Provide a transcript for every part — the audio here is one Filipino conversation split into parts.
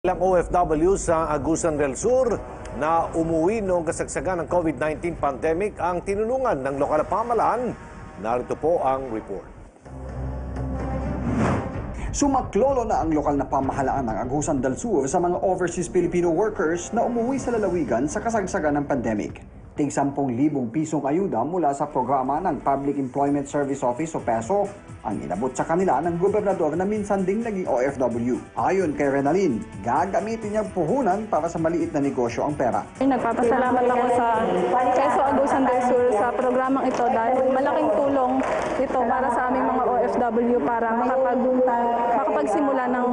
Ilang OFW sa Agusan del Sur na umuwi noong kasagsagan ng COVID-19 pandemic ang tinulungan ng lokal na pamahalaan. Narito po ang report. Sumaklolo na ang lokal na pamahalaan ng Agusan del Sur sa mga overseas Filipino workers na umuwi sa lalawigan sa kasagsagan ng pandemic. Tig 10,000 pisong ayuda mula sa programa ng Public Employment Service Office o PESO ang inabot sa kanila ng gobernador na minsan ding naging OFW. Ayon kay Renalyn, gagamitin niyang puhunan para sa maliit na negosyo ang pera. Nagpapasalamat ako sa PESO Agusan del Sur sa programang ito dahil malaking tulong ito para sa aming mga OFW para makapagsimula ng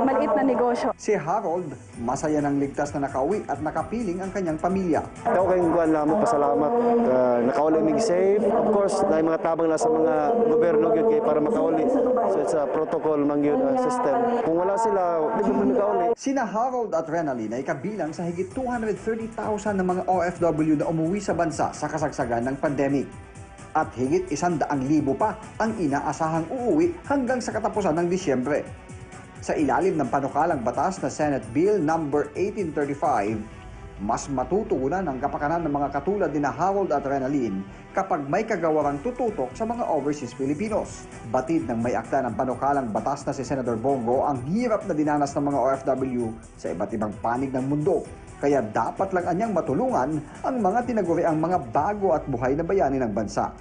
maliit na negosyo. Si Harold, masaya ng ligtas na nakauwi at nakapiling ang kanyang pamilya. Ako kayong buwan namin pasalamat. Nakauli mig safe. Of course, na mga tabang na sa mga gobyerno yun kay para makauli. So it's a protocol mang yun system. Kung wala sila, hindi mo nakauli. Sina Harold at Renalyn ay kabilang sa higit 230,000 na mga OFW na umuwi sa bansa sa kasagsagan ng pandemic. At higit 100,000 pa ang inaasahang uuwi hanggang sa katapusan ng Disyembre. Sa ilalim ng panukalang batas na Senate Bill No. 1835, mas matutugunan ang kapakanan ng mga katulad ni Harold at Renalyn kapag may kagawarang tututok sa mga overseas Filipinos. Batid ng may akda ng panukalang batas na si Senator Bongo ang hirap na dinanas ng mga OFW sa iba't ibang panig ng mundo. Kaya dapat lang anyang matulungan ang mga tinaguriang mga bago at buhay na bayani ng bansa.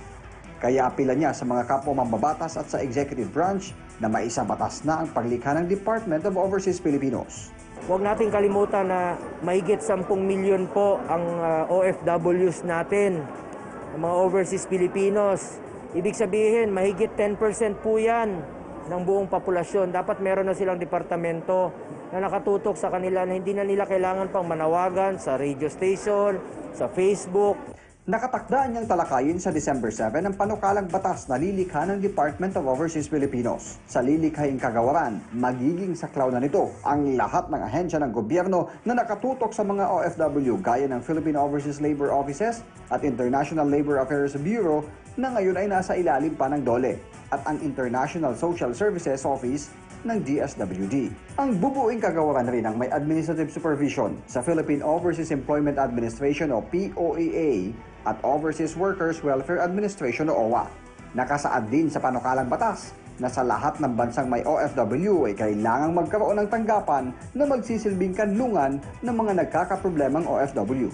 Kaya apila niya sa mga kapwa mambabatas at sa executive branch na maisabatas na ang paglikha ng Department of Overseas Filipinos. Huwag nating kalimutan na mahigit 10 milyon po ang OFWs natin, ang mga overseas Filipinos. Ibig sabihin, mahigit 10% po yan ng buong populasyon. Dapat meron na silang departamento na nakatutok sa kanila na hindi na nila kailangan pang manawagan sa radio station, sa Facebook. Nakatakda niyang talakayin sa December 7 ang panukalang batas na lilikha ng Department of Overseas Filipinos. Sa lilikhaing kagawaran, magiging saklaw na nito ang lahat ng ahensya ng gobyerno na nakatutok sa mga OFW gaya ng Philippine Overseas Labor Offices at International Labor Affairs Bureau na ngayon ay nasa ilalim pa ng DOLE at ang International Social Services Office ng DSWD. Ang bubuing kagawaran rin ang may administrative supervision sa Philippine Overseas Employment Administration o POEA at Overseas Workers Welfare Administration o OWA. Nakasaad din sa panukalang batas na sa lahat ng bansang may OFW ay kailangang magkaroon ng tanggapan na magsisilbing kanlungan ng mga nagkakaproblemang OFW.